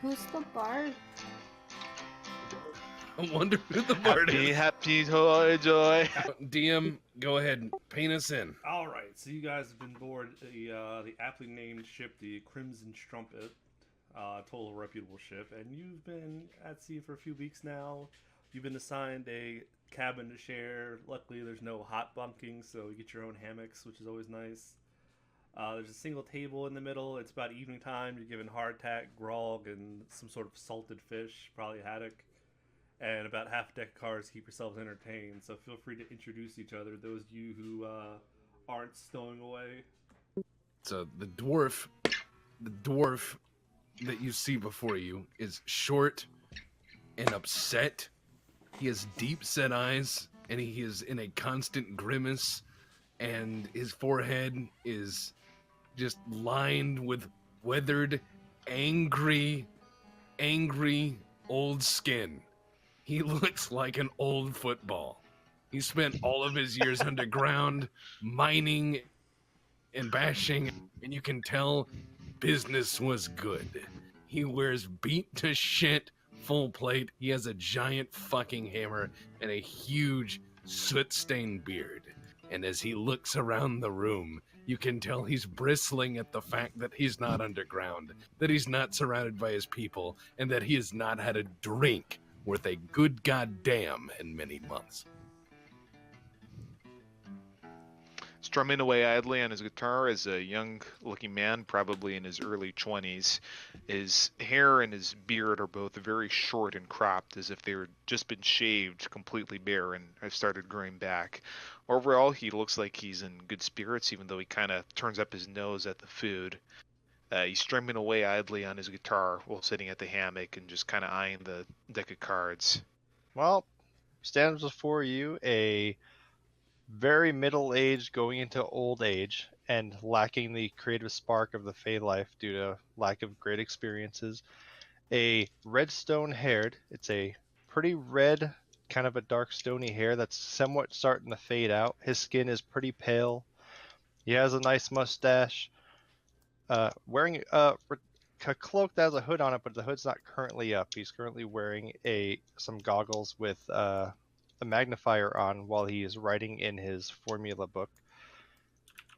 Who's the bard? I wonder who the bard Happy, is. happy, joy, joy. DM, go ahead and paint us in. All right, so you guys have been aboard the aptly named ship, the Crimson Strumpet, total reputable ship, and you've been at sea for a few weeks now. You've been assigned a cabin to share. Luckily, there's no hot bunking, so you get your own hammocks, which is always nice. There's a single table in the middle. It's about evening time. You're given hardtack, grog, and some sort of salted fish, probably a haddock, and about half a deck of cards to keep yourselves entertained. So feel free to introduce each other, those of you who aren't stowing away. So the dwarf that you see before you is short and upset. He has deep set eyes, and he is in a constant grimace, and his forehead is just lined with weathered, angry old skin. He looks like an old football. He spent all of his years underground, mining and bashing, and you can tell business was good. He wears beat to shit full plate. He has a giant fucking hammer and a huge soot-stained beard. And as he looks around the room, you can tell he's bristling at the fact that he's not underground, that he's not surrounded by his people, and that he has not had a drink worth a good goddamn in many months. Strumming away idly on his guitar is a young-looking man, probably in his early 20s. His hair and his beard are both very short and cropped, as if they were just been shaved completely bare and have started growing back. Overall, he looks like he's in good spirits, even though he kind of turns up his nose at the food. He's strumming away idly on his guitar while sitting at the hammock and just kind of eyeing the deck of cards. Well, stands before you a very middle-aged going into old age and lacking the creative spark of the Fey life due to lack of great experiences. A redstone-haired, it's a pretty red, kind of a dark stony hair that's somewhat starting to fade out. His skin is pretty pale. He has a nice mustache. Wearing a cloak that has a hood on it, but the hood's not currently up. He's currently wearing some goggles with a magnifier on while he is writing in his formula book.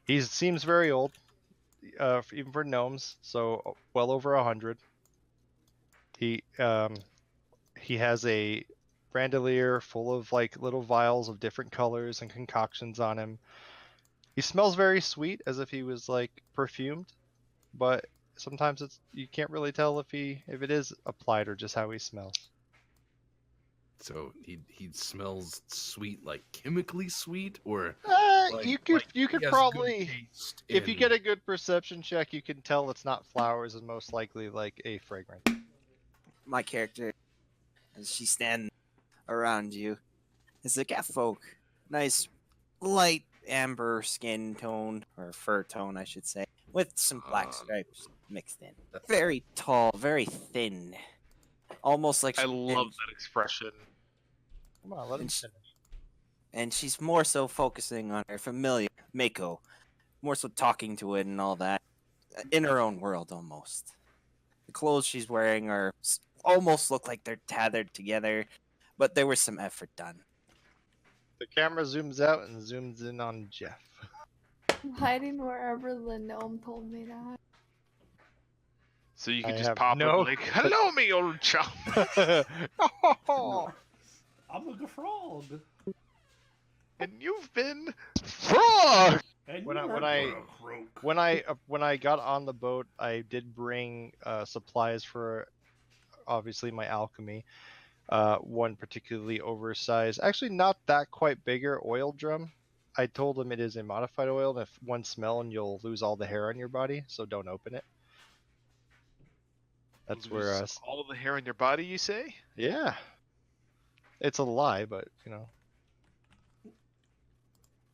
He seems very old, even for gnomes, so well over 100. He has a bandolier full of like little vials of different colors and concoctions on him. He smells very sweet, as if he was like perfumed, but sometimes you can't really tell if it is applied or just how he smells. So he smells sweet, like chemically sweet, or you could he has probably, good taste if you in- get a good perception check, you can tell it's not flowers and most likely like a fragrance. My character, as she stands around you, is a cat folk. Nice, light amber skin tone, or fur tone, I should say, with some black stripes mixed in. Very tall, very thin. Almost like I love that expression. Come on, let him And sh- finish. And she's more so focusing on her familiar, Mako. More so talking to it and all that. In her own world, almost. The clothes she's wearing almost look like they're tethered together, but there was some effort done. The camera zooms out and zooms in on Jeff. I'm hiding wherever the gnome told me to hide. So you I can just have pop no- up like, "Hello, me old chum." Oh, I'm a frog. And you've been frog. And When you I- are when I- a croak. when I got on the boat, I did bring supplies for obviously my alchemy. One particularly oversized, actually not that quite bigger oil drum. I told him it is a modified oil, and if one smell and you'll lose all the hair on your body, so don't open it. That's where Lose all the hair on your body, you say? yeah. It's a lie, but you know.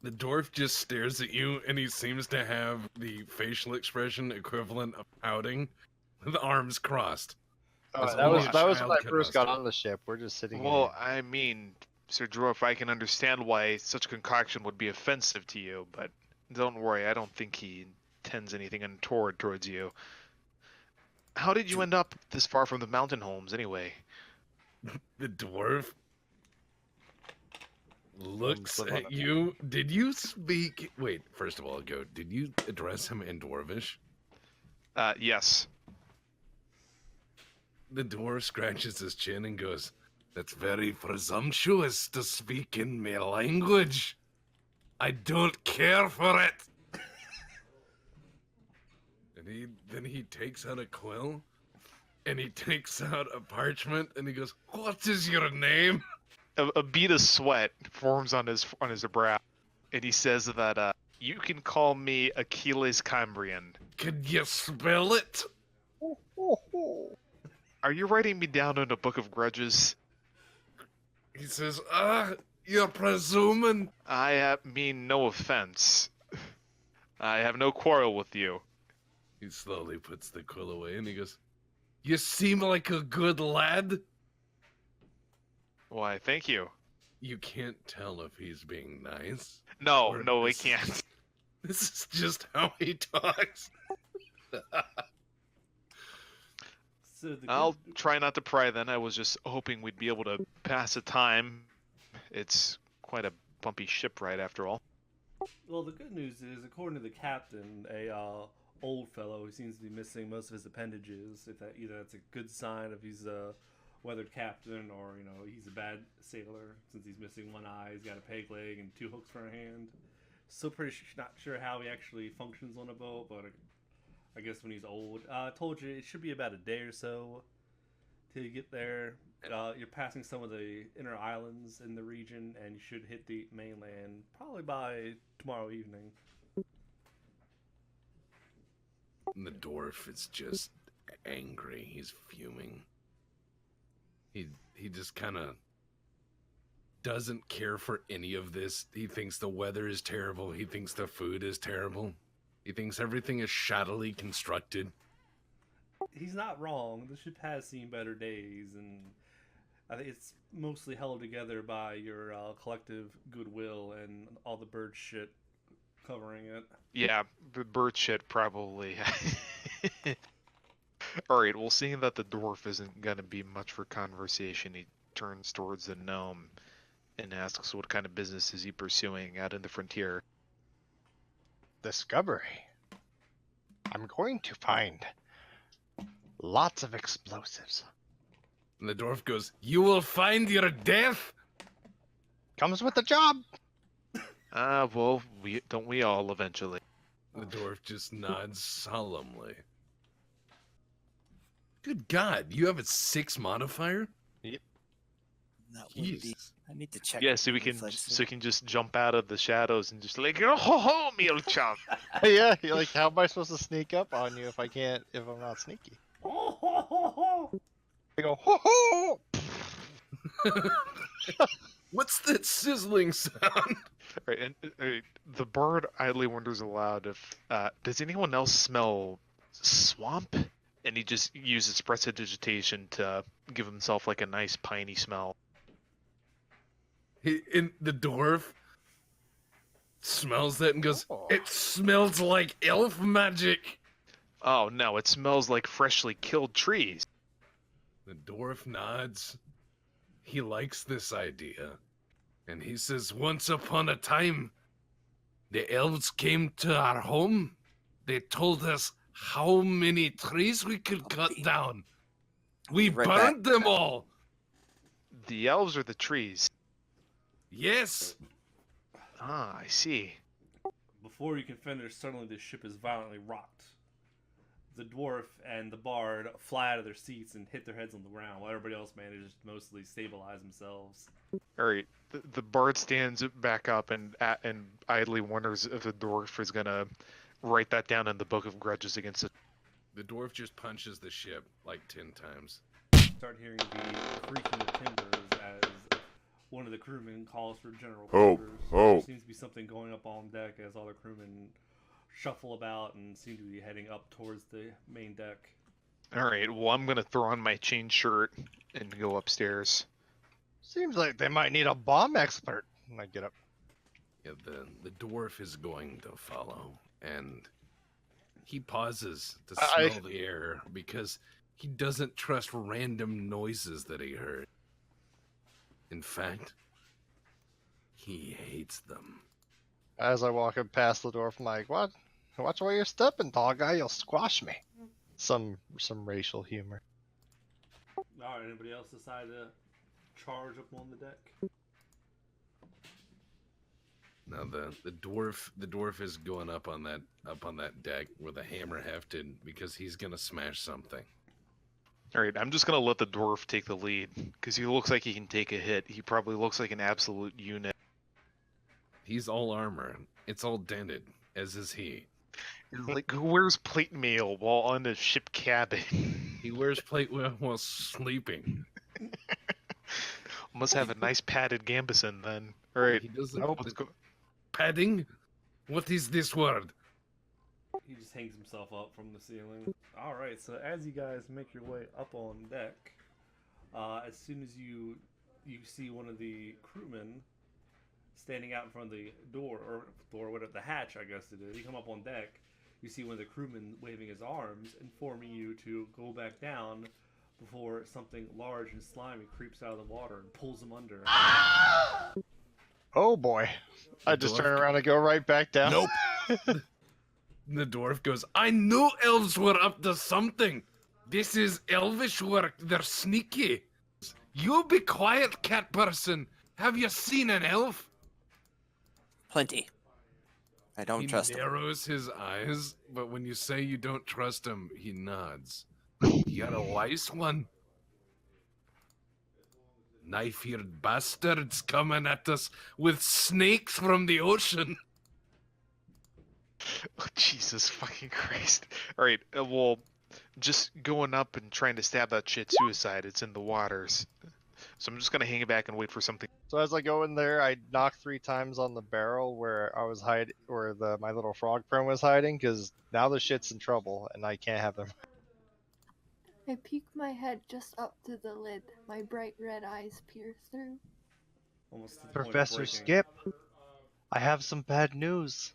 The dwarf just stares at you, and he seems to have the facial expression equivalent of pouting, with arms crossed. As that only was a that was child when I can first got muster. on the ship. We're just sitting Well, I mean, Sir Dwarf, I can understand why such concoction would be offensive to you, but don't worry, I don't think he intends anything untoward towards you. How did you end up this far from the mountain homes, anyway? The dwarf looks live on at you. Did you speak? Wait, first of all, go. Did you address him in Dwarvish? Yes. The dwarf scratches his chin and goes, "That's very presumptuous to speak in my language. I don't care for it." And then he takes out a quill, and he takes out a parchment, and he goes, "What is your name?" A bead of sweat forms on his brow, and he says that you can call me Achilles Cambrian. Could you spell it? Are you writing me down in a book of grudges? He says, you're presuming. I mean no offense. I have no quarrel with you. He slowly puts the quill away, and he goes, "You seem like a good lad." Why, thank you. You can't tell if he's being nice. No, Or no, we this- can't. This is just how he talks. So the I'll good- try not to pry then. I was just hoping we'd be able to pass the time. It's quite a bumpy ship ride after all. Well, the good news is, according to the captain, a old fellow who seems to be missing most of his appendages. If that either that's a good sign if he's a weathered captain, or he's a bad sailor since he's missing one eye. He's got a peg leg and 2 hooks for a hand. Still not sure how he actually functions on a boat, but I guess when he's old. I told you it should be about a day or so till you get there. You're passing some of the inner islands in the region, and you should hit the mainland probably by tomorrow evening. And the dwarf is just angry. He's fuming. He just kind of doesn't care for any of this. He thinks the weather is terrible. He thinks the food is terrible. He thinks everything is shaddily constructed. He's not wrong. The ship has seen better days, and I think it's mostly held together by your collective goodwill and all the bird shit covering it. Yeah, the bird shit probably. Alright, well, seeing that the dwarf isn't going to be much for conversation, he turns towards the gnome and asks what kind of business is he pursuing out in the frontier. Discovery. I'm going to find lots of explosives. And the dwarf goes, "You will find your death." Comes with the job. Well, don't we all eventually? The dwarf just nods solemnly. Good God, you have a 6 modifier? That would be. Jesus. I need to check. Yeah, so we can just jump out of the shadows and just like, oh ho ho, me old chum. Yeah, you're like, how am I supposed to sneak up on you if I'm not sneaky? I go, ho ho! What's that sizzling sound? Right, and the bird idly wonders aloud if does anyone else smell swamp? And he just uses prestidigitation to give himself like a nice piney smell. The dwarf smells that and goes, Oh. "It smells like elf magic." Oh no, it smells like freshly killed trees. The dwarf nods. He likes this idea. And he says, "Once upon a time, the elves came to our home. They told us how many trees we could cut down. We Right back. burned them all." The elves are the trees. Yes. Ah, I see. Before you can finish, suddenly the ship is violently rocked. The dwarf and the bard fly out of their seats and hit their heads on the ground, while everybody else manages to mostly stabilize themselves. Alright, the bard stands back up and idly wonders if the dwarf is gonna write that down in the book of grudges against it. The dwarf just punches the ship like 10 times. Start hearing the creaking of timbers as one of the crewmen calls for general Help, quarters. help. There seems to be something going up on deck as all the crewmen shuffle about and seem to be heading up towards the main deck. Alright, well, I'm gonna throw on my chain shirt and go upstairs. Seems like they might need a bomb expert. And I get up. Yeah, the dwarf is going to follow. And He pauses to I- smell the air because he doesn't trust random noises that he heard. In fact, he hates them. As I walk up past the dwarf, I'm like, "What? Watch where you're stepping, tall guy. You'll squash me." Some racial humor. Alright, anybody else decide to charge up on the deck? Now the dwarf is going up on that deck with a hammer hefted because he's gonna smash something. All right, I'm just gonna let the dwarf take the lead because he looks like he can take a hit. He probably looks like an absolute unit. He's all armor. It's all dented, as is he. Like, who wears plate mail while on a ship cabin? He wears plate while sleeping. Must have a nice padded gambeson then. All right, He doesn't. let's go. Padding? What is this word? He just hangs himself up from the ceiling. Alright, so as you guys make your way up on deck, as soon as you see one of the crewmen standing out in front of the door, or whatever, the hatch, I guess it is. You come up on deck, you see one of the crewmen waving his arms, informing you to go back down before something large and slimy creeps out of the water and pulls him under. Oh boy! I just turn around and go right back down. Nope. The dwarf goes, I knew elves were up to something. This is elvish work. They're sneaky. You be quiet, cat person. Have you seen an elf? Plenty. I don't trust He him. narrows his eyes, but when you say you don't trust him, he nods. You're a wise one. Knife-eared bastards coming at us with snakes from the ocean. Oh, Jesus fucking Christ! All right, well, just going up and trying to stab that shit suicide. It's in the waters, so I'm just gonna hang it back and wait for something. So as I go in there, I knock 3 times on the barrel where I was where my little frog friend was hiding, because now the shit's in trouble and I can't have them. I peek my head just up to the lid. My bright red eyes peer through. Almost to the point of Professor breaking. Skip, I have some bad news.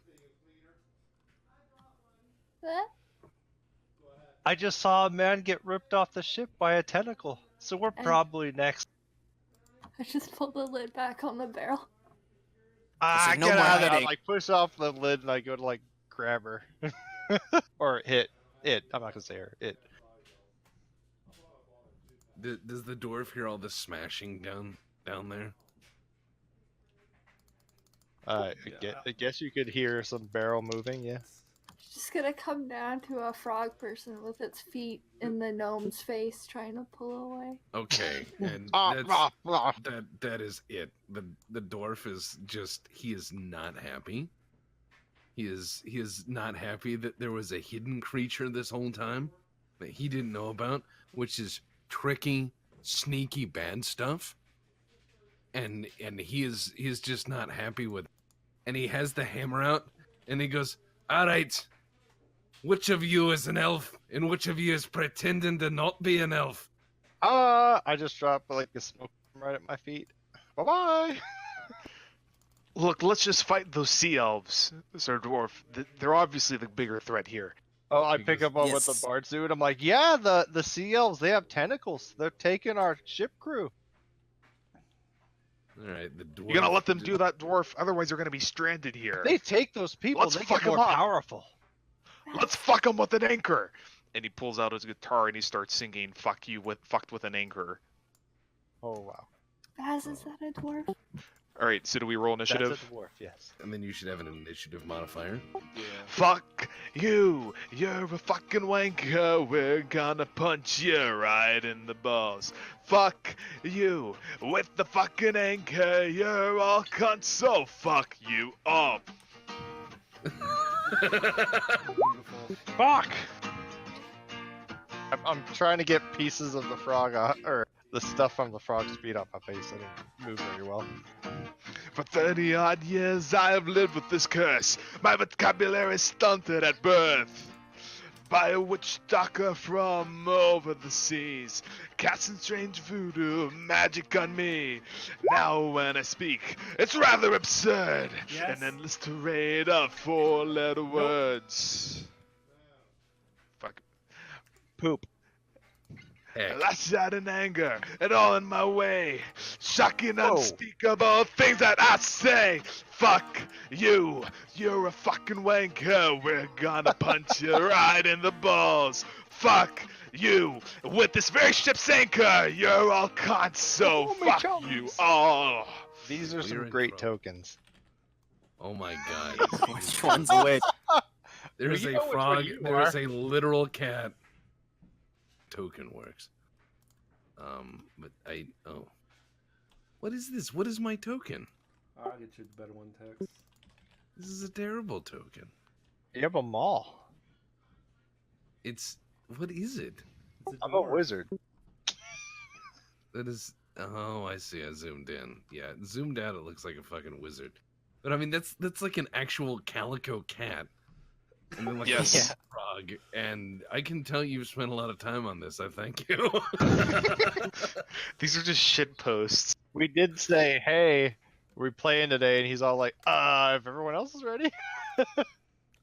What? I just saw a man get ripped off the ship by a tentacle, so we're And- probably next. I just pull the lid back on the barrel. Ah, no get more out! I hitting. like push off the lid and I go to like grab her, or hit it. I'm not gonna say her. It. Does the dwarf hear all the smashing down there? I guess you could hear some barrel moving. Yeah. It's just gonna come down to a frog person with its feet in the gnome's face trying to pull away. Okay, and Ah, that is it. The dwarf is just, he is not happy. He is not happy that there was a hidden creature this whole time that he didn't know about, which is tricky, sneaky, bad stuff. And he is just not happy with it. And he has the hammer out and he goes, all right, which of you is an elf and which of you is pretending to not be an elf? I just dropped like a smoke right at my feet. Bye bye. Look, let's just fight those sea elves, Sir Dwarf. They're obviously the bigger threat here. Oh, I pick up on what Yes. the bards do, and I'm like, yeah, the sea elves, they have tentacles. They're taking our ship crew. All right, the dwarf. You're gonna let them do that, Dwarf? Otherwise, they're gonna be stranded here. They take those people. Let's they fuck get more 'em up. powerful. Let's fuck them with an anchor. And he pulls out his guitar and he starts singing "Fuck you" fucked with an anchor. Oh wow. Baz, is that a dwarf? All right, so do we roll initiative? That's a dwarf, yes. And then you should have an initiative modifier. Yeah. Fuck you! You're a fucking wanker. We're gonna punch you right in the balls. Fuck you with the fucking anchor. You're all cunts, so fuck you up. Beautiful. Fuck! I'm trying to get pieces of the frog, or the stuff from the frog's feet off my face. I didn't move very well. For 30 odd years, I have lived with this curse. My vocabulary is stunted at birth. By a witch doctor from over the seas, casting strange voodoo magic on me. Now when I speak, it's rather absurd. Yes. An endless tirade of 4-letter words. poop. Heck, Lash out in anger and all in my way. Shocking, Whoa. unspeakable things that I say. Fuck you. You're a fucking wanker. We're gonna punch you right in the balls. Fuck you. With this very ship's anchor, you're all cons, so Oh, my fuck chums. you all. These are We're some in great trouble. tokens. oh my god. Which one's which? There's you a know which one frog. you There's are. a literal cat. Token works. But what is this? What is my token? I'll get you the better one, Tex. This is a terrible token. You have them all. What is it? It's a I'm a dwarf. wizard. That is. Oh, I see. I zoomed in. Yeah, zoomed out. It looks like a fucking wizard. But I mean, that's like an actual calico cat. And then like Yes. a Yeah. frog. And I can tell you've spent a lot of time on this. I thank you. These are just shit posts. We did say, hey, we're playing today, and he's all like, if everyone else is ready.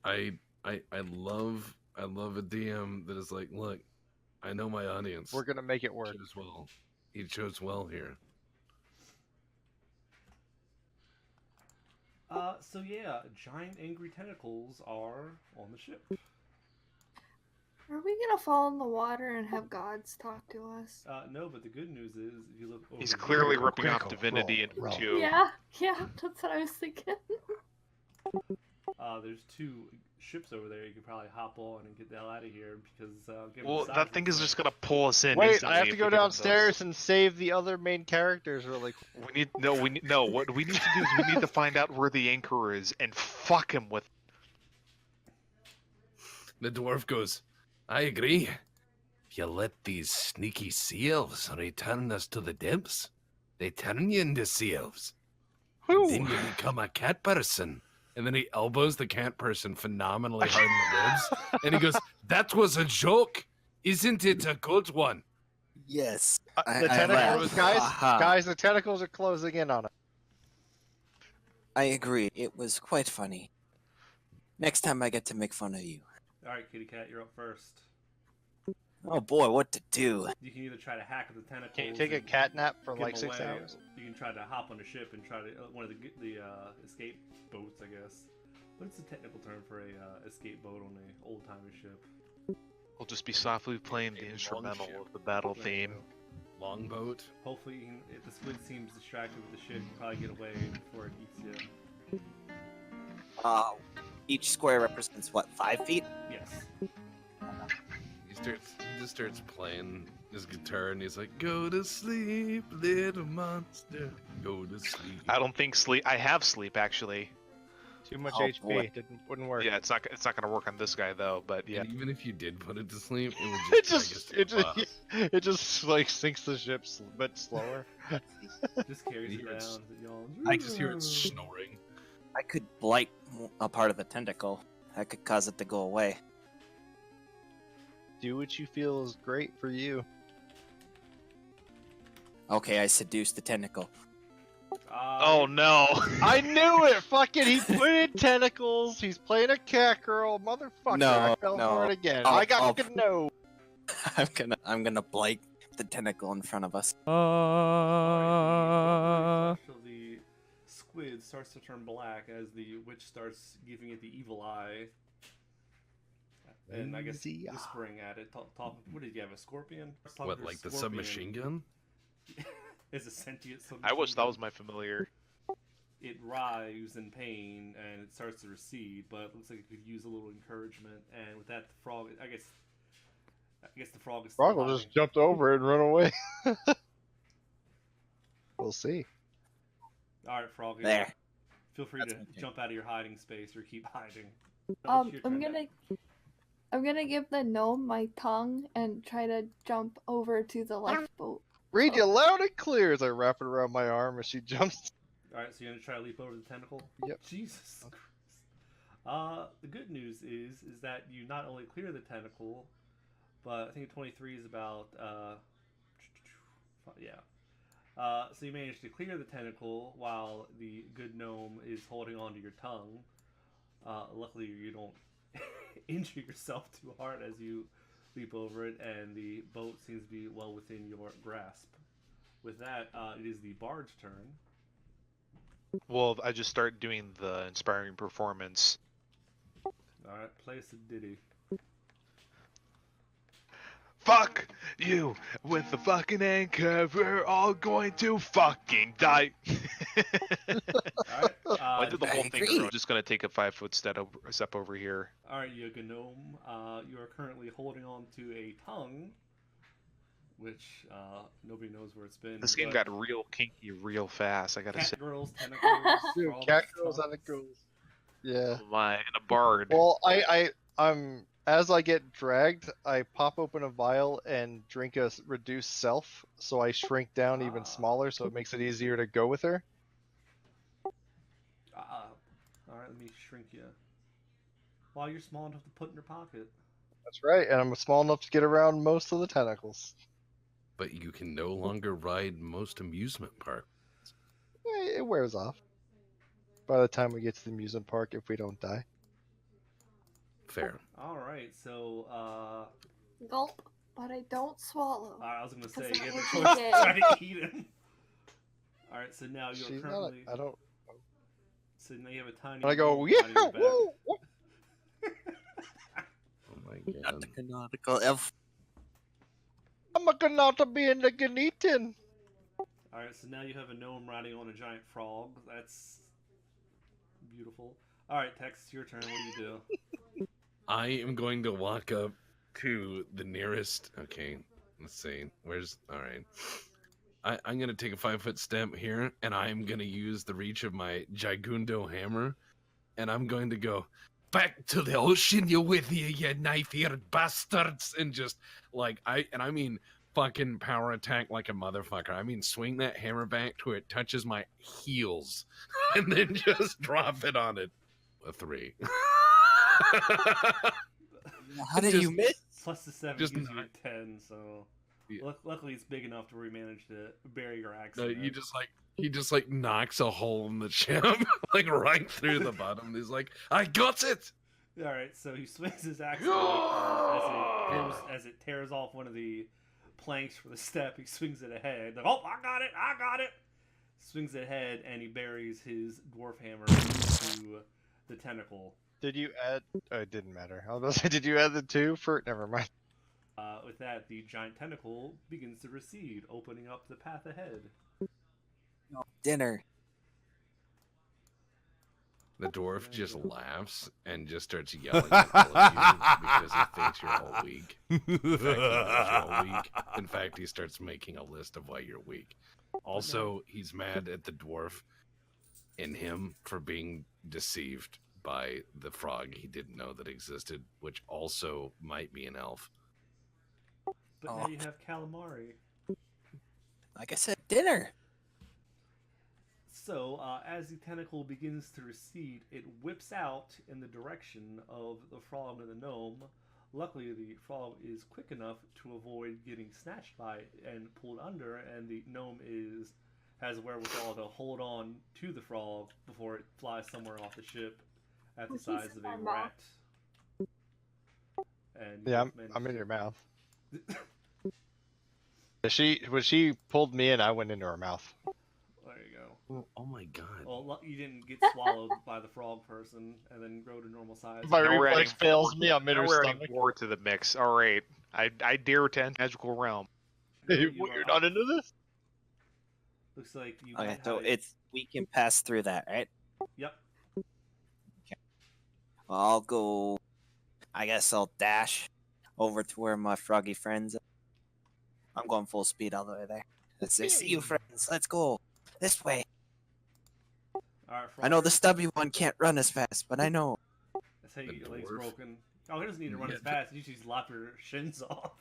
I love a DM that is like, look, I know my audience. We're gonna make it work. chose well. He chose well here. So yeah, giant angry tentacles are on the ship. Are we gonna fall in the water and have gods talk to us? No, but the good news is, if you look over He's here- clearly ripping off Critical divinity roll. into. Yeah, that's what I was thinking. There's 2 ships over there. You could probably hop on and get the hell out of here because. Given Well, the size that of thing this is just gonna pull us in. Wait, instantly I have to if go we get into downstairs and save the other main characters really quick. those. What we need to do is we need to find out where the anchor is and fuck him with. The dwarf goes, I agree. If you let these sneaky sea elves return us to the depths, they turn you into sea elves. Then you become a cat person. And then he elbows the cat person phenomenally hard in the ribs. And he goes, that was a joke. Isn't it a good one? Yes. The I tentacles, laughed. guys, Aha. guys, the tentacles are closing in on it. I agree. It was quite funny. Next time I get to make fun of you. All right, Kitty Cat, you're up first. Oh boy, what to do? You can either try to hack the tentacles. Can you take a and cat nap for get like 'em 6 away. hours? You can try to hop on a ship and try to one of the escape boats, I guess. But it's a technical term for a escape boat on an old timey ship. We'll just be softly playing the A instrumental longship. of the battle There theme. you Longboat. go. Hopefully, if the squid seems distracted with the ship, you can probably get away before it eats you. Each square represents what, 5 feet? Yes. He just starts playing his guitar and he's like, go to sleep, little monster. Go to sleep. I don't think sleep. I have sleep actually. Too much Oh, HP boy. wouldn't work. Yeah, it's not gonna work on this guy though. But yeah, And even if you did put it to sleep, it would It just just, drag us to it the bottom. just, it just like sinks the ship a bit slower. Just carries You it hear down. it as it yawns. I just hear it snoring. I could blight a part of the tentacle. That could cause it to go away. Do what you feel is great for you. Okay, I seduced the tentacle. oh no. I knew it! Fuck it, he put in tentacles, he's playing a cat girl, motherfucker, No, I fell no. for it again. I'll- I got I'll- to know. I'm gonna blight the tentacle in front of us. Alright, so the squid starts to turn black as the witch starts giving it the evil eye. And I guess Easy eye. whispering at it. Talk, what did you have, a scorpion? What, like the submachine gun? Is a sentient submachine I wish that gun. was my familiar. It writhes in pain and it starts to recede, but it looks like it could use a little encouragement. And with that, the frog, I guess the frog is still Frog will hiding. just jumped over it and run away. We'll see. All right, frog. There. Feel free That's to okay. jump out of your hiding space or keep hiding. It's your I'm turn. gonna give the gnome my tongue and try to jump over to the lifeboat. Read you loud and clear as I wrap it around my arm as she jumps. All right, so you're gonna try to leap over the tentacle. Yep. Jesus Christ. The good news is that you not only clear the tentacle, but I think 23 is about yeah. So you managed to clear the tentacle while the good gnome is holding onto your tongue. Luckily, you don't injure yourself too hard as you leap over it, and the boat seems to be well within your grasp. With that, it is the bard's turn. Well, I just start doing the inspiring performance. All right, play us a ditty. Fuck you with the fucking anchor. We're all going to fucking die. All right, I did the I whole thing. agree. I'm just gonna take a 5-foot step over here. all right, you gnome. You are currently holding on to a tongue, which nobody knows where it's been. This game but got real kinky real fast. I gotta say. cat girls, tentacles, Dude, frogs, cat girls, tongues. tentacles. Yeah. Oh my, and a bard. Well, I'm as I get dragged, I pop open a vial and drink a reduced self, so I shrink down even smaller, so it makes it easier to go with her. All right, let me shrink you. While you're small enough to put in your pocket. That's right, and I'm small enough to get around most of the tentacles. But you can no longer ride most amusement parks. It wears off by the time we get to the amusement park if we don't die. Fair. All right, so Gulp, but I don't swallow. I was gonna say Because you that have a would choice be to gay. try to eat him. All right, so now you're She's not. currently. I don't. So now you have a tiny. And I go, gnome yeah, riding your back. woo, woo. Oh my Not god. the canonical elf. I'm gonna be in the Gneatin. All right, so now you have a gnome riding on a giant frog. That's beautiful. All right, Tex, it's your turn. What do you do? I am going to walk up to the nearest. Okay, let's see. Where's. Alright. I'm going to take a 5-foot step here, and I'm going to use the reach of my Gigundo hammer, and I'm going to go, back to the ocean, you with you knife-eared bastards, and just, like, I mean fucking power attack like a motherfucker. I mean swing that hammer back to where it touches my heels, and then just drop it on it. A 3. How did you miss? Plus the 7 Just gives you not- a 10, so Yeah. luckily it's big enough to where you manage to bury your axe. No, in he it. just like knocks a hole in the ship, like right through the bottom. He's like, I got it. All right, so he swings his axe as it tears off one of the planks for the step. He swings it ahead. Like, oh, I got it! I got it! Swings it ahead, and he buries his dwarf hammer into the tentacle. Did you add? Oh, it didn't matter. I was about to say, did you add the 2 for? Never mind. With that, the giant tentacle begins to recede, opening up the path ahead. Dinner. The dwarf just laughs and just starts yelling at all of you because he thinks you're all weak. In fact, he knows you're all weak. In fact, he starts making a list of why you're weak. Also, he's mad at the dwarf and him for being deceived by the frog he didn't know that existed, which also might be an elf. But now you have calamari. Like I said, dinner. So, as the tentacle begins to recede, it whips out in the direction of the frog and the gnome. Luckily, the frog is quick enough to avoid getting snatched by it and pulled under, and the gnome has wherewithal to hold on to the frog before it flies somewhere off the ship at the He's size in of my a mouth. rat. And you Yeah, both I'm in managed your mouth. When she pulled me in, I went into her mouth. There you go. Oh my god. Well, you didn't get swallowed by the frog person and then grow to normal size. My Now we're reflex adding fails me. I'm in Now her we're adding stomach. war to the mix. All right, I dare to enter magical realm. Now Hey, you what, are you're up. not into this? Looks like you. Okay, might so have a- we can pass through that, right? Yep. I'll go. I guess I'll dash over to where my froggy friends are. I'm going full speed all the way there. Let's say, see you, friends. Let's go this way. All right. I know Frog, the stubby one can't run as fast, but I know. That's how you The get your legs dwarf. broken. Oh, he doesn't need to run Yeah, as fast. You just lop your shins off.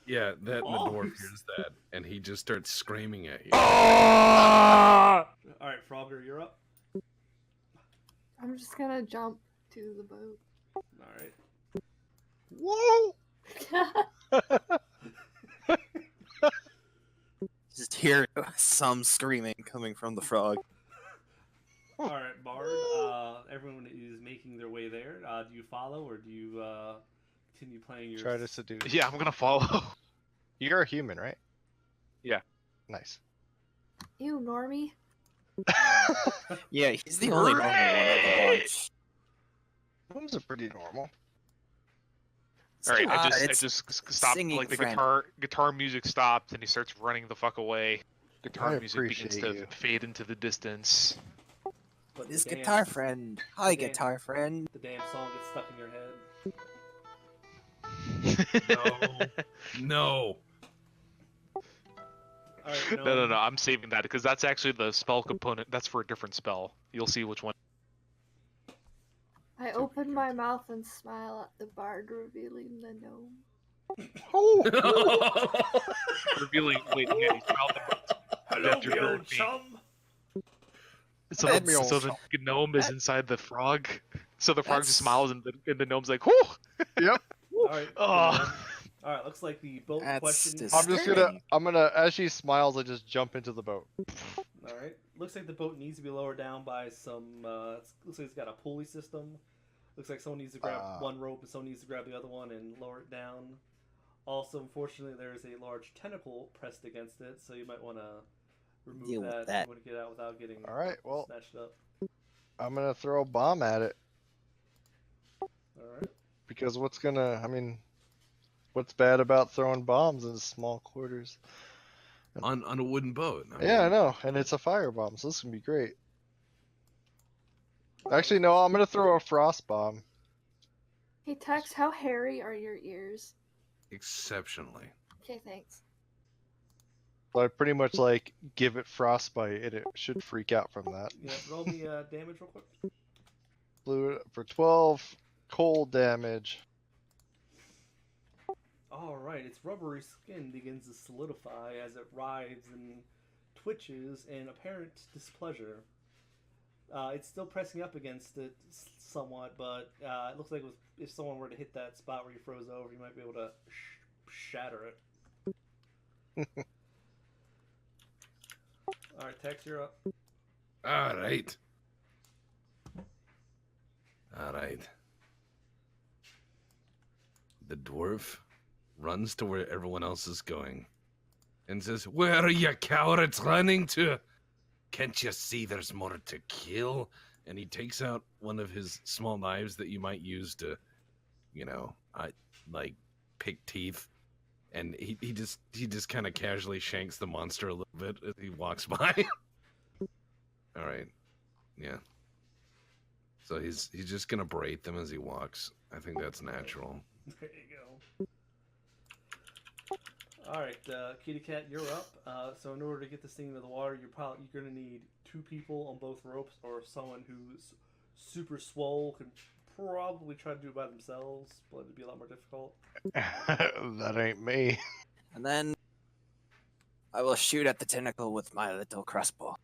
Yeah, that and the Oh. dwarf hears that, and he just starts screaming at you. All right, Frogger, you're up. I'm just gonna jump to the boat. All right. Whoa! Just hear some screaming coming from the frog. All right, Bard. Everyone is making their way there. Do you follow or do you continue playing your. Try to seduce. Yeah, I'm gonna follow. You're a human, right? Yeah. Nice. Ew, Normie. Yeah, he's the only normal one of the bunch. Those are pretty normal. All right, I It's just stopped. singing Like the friend. guitar music stopped, and he starts running the fuck away. Guitar I music begins appreciate to you. fade into the distance. But His the guitar damn, friend. Hi, damn- guitar friend. the damn song gets stuck in your head. No. All right, No. I'm saving that because that's actually the spell component. That's for a different spell. You'll see which one. I open my mouth and smile at the bard, revealing the gnome. Oh! Revealing. Wait, yeah, he's Hello, After me your old feet. chum. So, That's- so the gnome is inside the frog. So the frog just That's- smiles, and the gnome's like, "Whoo!" Yep. All right. Oh. All right. Looks like the boat That's question. dis- I'm just Disturbing. as she smiles, I just jump into the boat. All right. Looks like the boat needs to be lowered down by some. Looks like it's got a pulley system. Looks like someone needs to grab one rope and someone needs to grab the other one and lower it down. Also, unfortunately, there is a large tentacle pressed against it, so you might want to remove Deal with that. that. You want to get out without getting All right, well, snatched up. I'm gonna throw a bomb at it All right. because what's bad about throwing bombs in small quarters? On a wooden boat. Yeah, I know, and it's a firebomb, so this can be great. Actually, no, I'm gonna throw a frost bomb. Hey, Tex, how hairy are your ears? Exceptionally. Okay, thanks. So I pretty much like give it frostbite, and it should freak out from that. Yeah. Roll me damage real quick. Blew it for 12 cold damage. All right. Its rubbery skin begins to solidify as it writhes and twitches in apparent displeasure. It's still pressing up against it somewhat, but it looks like if someone were to hit that spot where you froze over, you might be able to shatter it. All right, Tex, you're up. All right. The dwarf runs to where everyone else is going and says, "Where are you cowards running to? Can't you see there's more to kill?" And he takes out one of his small knives that you might use to, like pick teeth. And he just kind of casually shanks the monster a little bit as he walks by. All right, yeah. So he's just gonna berate them as he walks. I think that's natural. There you go. All right, Kitty Cat, you're up. So in order to get this thing into the water, you're gonna need 2 people on both ropes, or someone who's super swole can probably try to do it by themselves, but it'd be a lot more difficult. That ain't me. And then I will shoot at the tentacle with my little crossbow.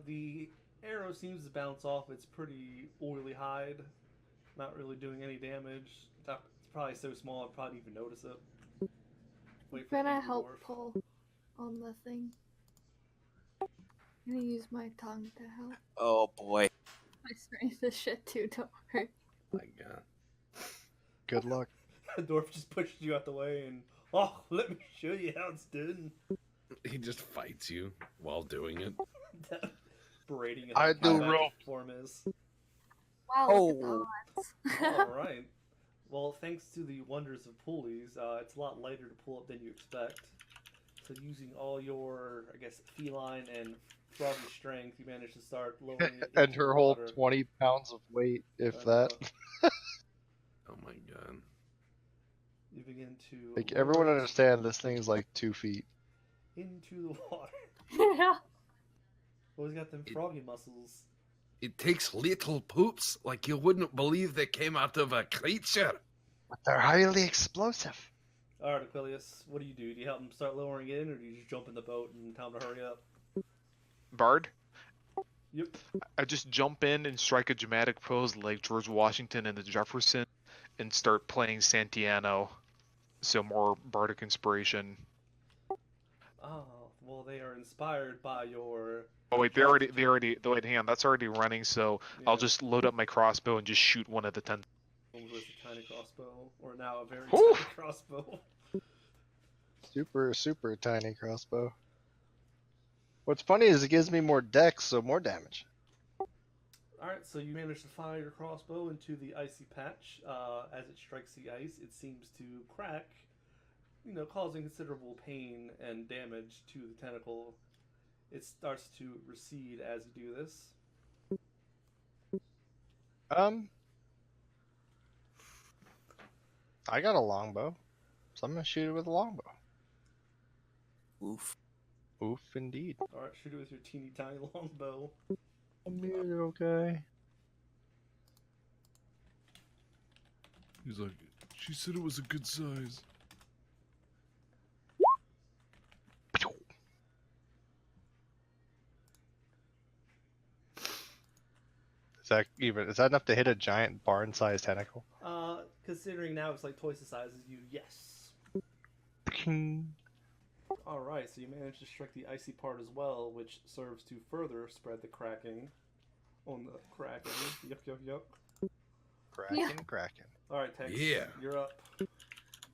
The arrow seems to bounce off its pretty oily hide, not really doing any damage. It's probably so small I'd probably even notice it. Wait for I'm gonna the help dwarf. pull on the thing. I'm gonna use my tongue to help. Oh boy. I sprayed this shit too, don't worry. My God. Good luck. The dwarf just pushed you out the way and, oh, let me show you how it's done. He just fights you while doing it. Berating I how do magic rope. form is. Wow, look at the odds. All right. Well, thanks to the wonders of pulleys, it's a lot lighter to pull up than you expect. So using all your, I guess, feline and froggy strength, you managed to start lowering it And into her the whole water. 20 pounds of weight, if And, that. Oh my God. You begin to Like, lower everyone it understand this thing's like 2 feet. into the water. Yeah. Always got them It- froggy muscles. It takes little poops like you wouldn't believe they came out of a creature. But they're highly explosive. All right, Aquilius, what do? Do you help him start lowering it in, or do you just jump in the boat and tell him to hurry up? Bard. Yep. I just jump in and strike a dramatic pose like George Washington and the Jefferson, and start playing Santiano. So more bardic inspiration. Oh, well, they are inspired by your. Oh wait, wait, hang on, that's already running. So I'll just load up my crossbow and just shoot one of the 10. With the tiny crossbow, or now a very Whew. tiny crossbow. Super, super tiny crossbow. What's funny is it gives me more dex, so more damage. Alright, so you manage to fire your crossbow into the icy patch. As it strikes the ice, it seems to crack, causing considerable pain and damage to the tentacle. It starts to recede as you do this. I got a longbow, so I'm gonna shoot it with a longbow. Oof. Oof, indeed. Alright, shoot it with your teeny tiny longbow. Okay. He's like, she said it was a good size. Is that enough to hit a giant barn-sized tentacle? Considering now it's like twice the size as you, yes. Alright, so you managed to strike the icy part as well, which serves to further spread the cracking on the Kraken. Yuck, yuck, yuck. Kraken. Alright, Tex, Yeah. you're up.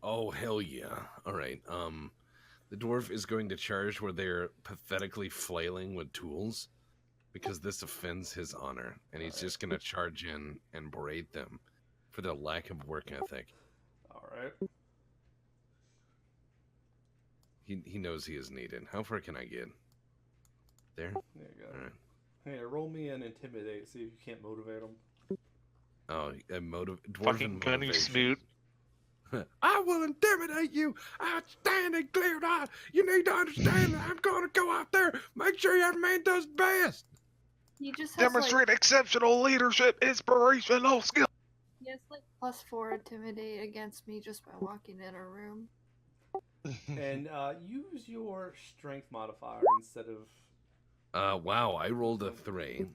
Oh, hell yeah. All right. The dwarf is going to charge where they're pathetically flailing with tools because this offends his honor. And he's just going to charge in and berate them for their lack of work ethic. Alright. He knows he is needed. How far can I get? There? There you go. All right. Hey, roll me an intimidate, see if you can't motivate them. Oh, dwarven Fucking gunny motivation. smoot. I will intimidate you. Outstanding, clear eyed. You need to understand that I'm going to go out there. Make sure every man does his best. He just has Demonstrate exceptional leadership, inspirational skill. he has like +4 intimidate against me just by walking in a room. And use your strength modifier instead of... Wow, I rolled a 3.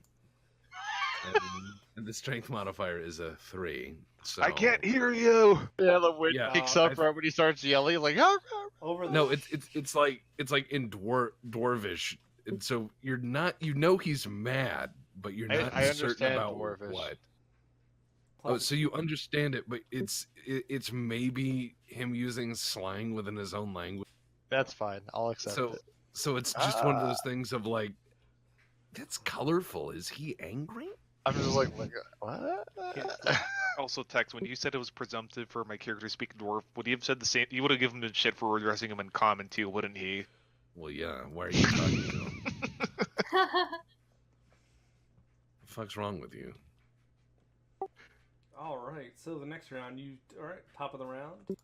And the strength modifier is a 3. So I can't hear you. Yeah, the wind Yeah, kicks up right when he starts yelling, like, "Ah, ah." Over the... No, it's like in dwarvish, and so you're not. You know he's mad, but you're not I certain understand about dwarvish. what. Oh, so you understand it, but it's maybe him using slang within his own language. That's fine. I'll accept So it. so it's just one of those things of like, that's colorful. Is he angry? I'm just like what? Also, Tex, when you said it was presumptive for my character to speak dwarf, would he have said the same? You would have given him shit for addressing him in common too, wouldn't he? Well, yeah. Why are you talking to him? What the fuck's wrong with you? Alright, so the next round, alright, top of the round.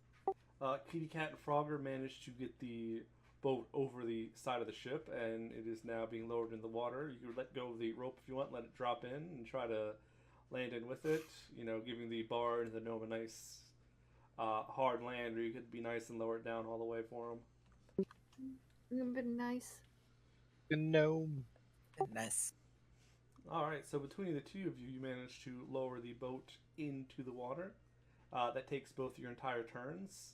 Kitty Cat and Frogger managed to get the boat over the side of the ship, and it is now being lowered in the water. You can let go of the rope if you want, let it drop in, and try to land in with it. Giving the bar and the gnome a nice hard land, or you could be nice and lower it down all the way for them. It'd been nice. Gnome. Nice. Alright, so between the two of you, you managed to lower the boat into the water. That takes both your entire turns.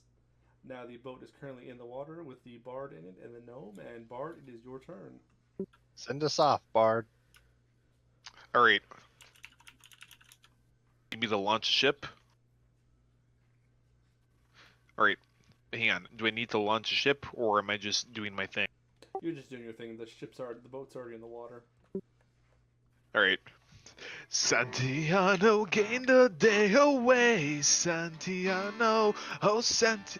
Now the boat is currently in the water with the bard in it and the gnome. And Bard, it is your turn. Send us off, Bard. All right. You need to launch a ship. All right. Hang on. Do I need to launch a ship, or am I just doing my thing? You're just doing your thing. The boat's already in the water. All right. Santiano gained a day away. Santiano, oh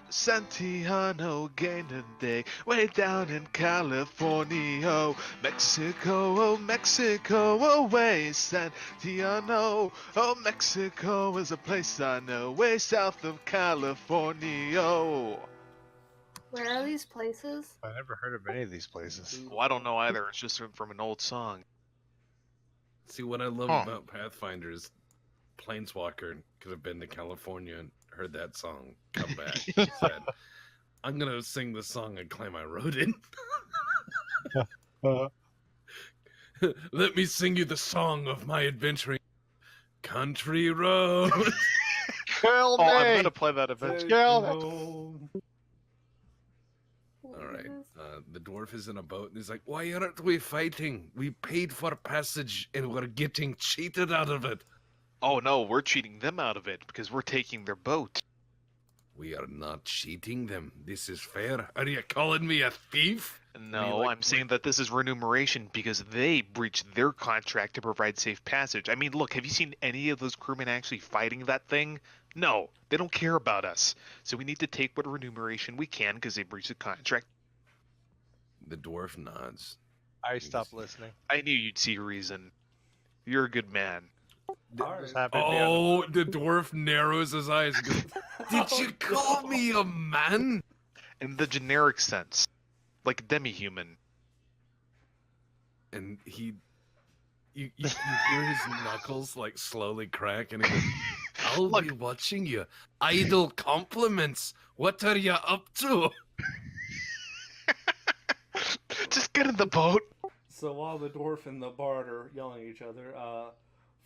Santiano gained a day way down in California. Oh Mexico away. Santiano, oh Mexico is a place I know, way south of California. Where are these places? I never heard of any of these places. Well, I don't know either. It's just from an old song. See, what I love Huh. about Pathfinder is Planeswalker could have been to California and heard that song, come back, and said, I'm going to sing the song and claim I wrote it. Let me sing you the song of my adventuring country road. Kill Oh, I'm me! gonna play that eventually. Kill me! All right. The dwarf is in a boat and he's like, why aren't we fighting? We paid for passage and we're getting cheated out of it. Oh no, we're cheating them out of it because we're taking their boat. We are not cheating them. This is fair. Are you calling me a thief? No, like, I'm saying that this is remuneration because they breached their contract to provide safe passage. I mean, look, have you seen any of those crewmen actually fighting that thing? No, they don't care about us. So we need to take what remuneration we can because they breached the contract. The dwarf nods. I stopped listening. I knew you'd see reason. You're a good man. Just happened to be on Oh, the dwarf narrows his eyes and goes, Did you call me a man? In the generic sense. Like a demi-human. And you hear his knuckles like slowly crack and he goes, I'll Look. be watching you. Idle compliments. What are you up to? Just get in the boat. So while the dwarf and the bard are yelling at each other,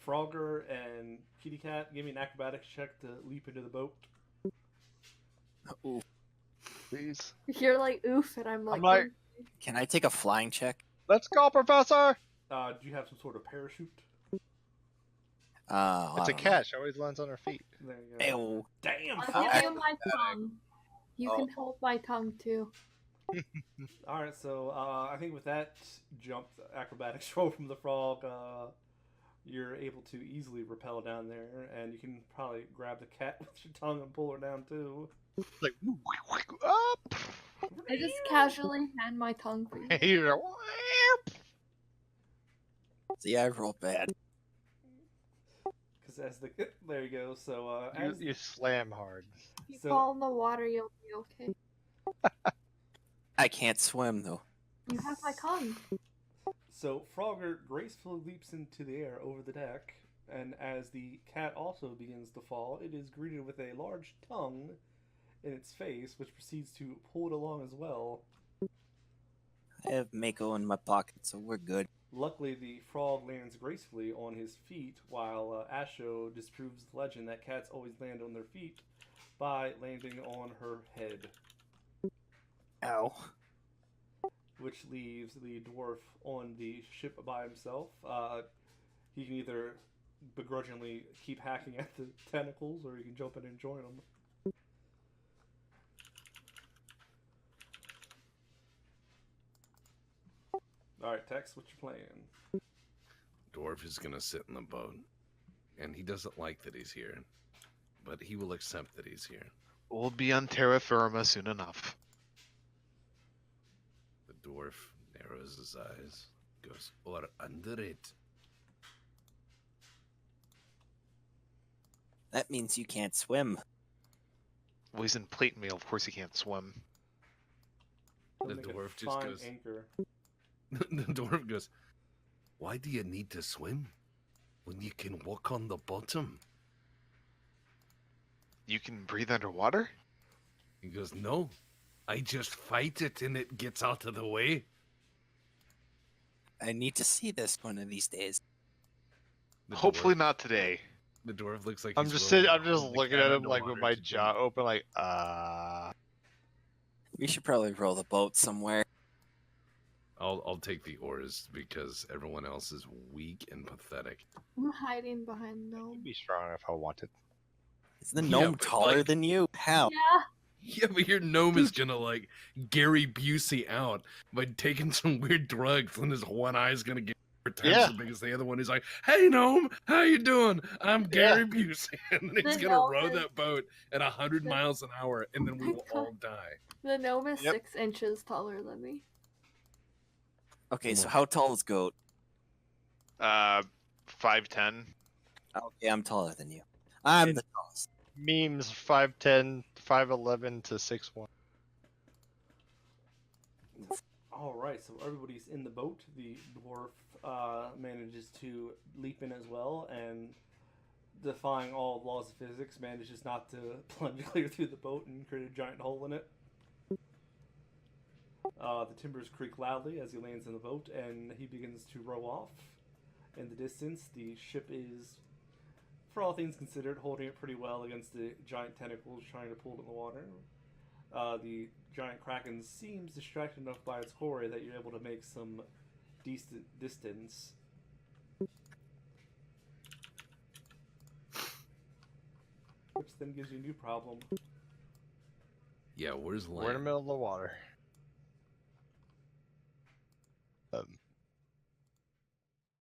Frogger and Kitty Cat, give me an acrobatics check to leap into the boat. Ooh. please. You're like oof, and I'm like- Can I take a flying check? Let's go, Professor! Do you have some sort of parachute? It's a I don't know. cat. She always lands on her feet. There you go. Ew. Damn! I'll Frog. give you my tongue. You Oh. can hold my tongue too. All right, so I think with that jump acrobatics roll from the frog, you're able to easily rappel down there, and you can probably grab the cat with your tongue and pull her down too. Like, up! I just casually hand my tongue for you. Here. See, I roll bad. Because as the there you go. So as You slam hard. If you So- fall in the water, you'll be okay. I can't swim though. You have my tongue. So Frogger gracefully leaps into the air over the deck, and as the cat also begins to fall, it is greeted with a large tongue in its face, which proceeds to pull it along as well. I have Mako in my pocket, so we're good. Luckily, the frog lands gracefully on his feet, while Asho disproves the legend that cats always land on their feet by landing on her head, Ow. which leaves the dwarf on the ship by himself. He can either begrudgingly keep hacking at the tentacles, or he can jump in and join them. Alright, Tex, what you playing? Dwarf is gonna sit in the boat. And he doesn't like that he's here. But he will accept that he's here. We'll be on terra firma soon enough. The dwarf narrows his eyes, goes, or under it. That means you can't swim. Well, he's in plate mail. Of course he can't swim. The Make a dwarf just fine goes- anchor. The dwarf goes, Why do you need to swim when you can walk on the bottom? You can breathe underwater? He goes, No, I just fight it and it gets out of the way. I need to see this one of these days. The Hopefully dwarf- not today. The dwarf looks like I'm he's just rolling sitting. I'm just the looking cat at him in the like with water my to jaw drink. open, like We should probably row the boat somewhere. I'll take the oars because everyone else is weak and pathetic. I'm hiding behind the I'd gnome. be strong enough if I wanted. Is the Yeah, gnome but, taller like- than you? How? Yeah. Yeah, but your gnome is gonna like Gary Busey out by taking some weird drugs, and his one eye's gonna get 4 times Yeah. as big as the other one. He's like, "Hey gnome, how you doing? I'm Gary Busey," and then he's The gonna gnome row is- that boat at 100 the- miles an hour, and then we My will God. all die. The gnome is Yep. 6 inches taller than me. Okay, so how tall is Goat? 5'10". Okay, I'm taller than you. I'm And- the tallest. Memes 5'10", 5'11" to 6'1". Alright, so everybody's in the boat. The dwarf manages to leap in as well, and defying all laws of physics, manages not to plunge clear through the boat and create a giant hole in it. The timbers creak loudly as he lands in the boat, and he begins to row off. In the distance, the ship is, for all things considered, holding it pretty well against the giant tentacles trying to pull it in the water. The giant Kraken seems distracted enough by its quarry that you're able to make some decent distance. which then gives you a new problem. Yeah, where's We're in the land? middle of the water.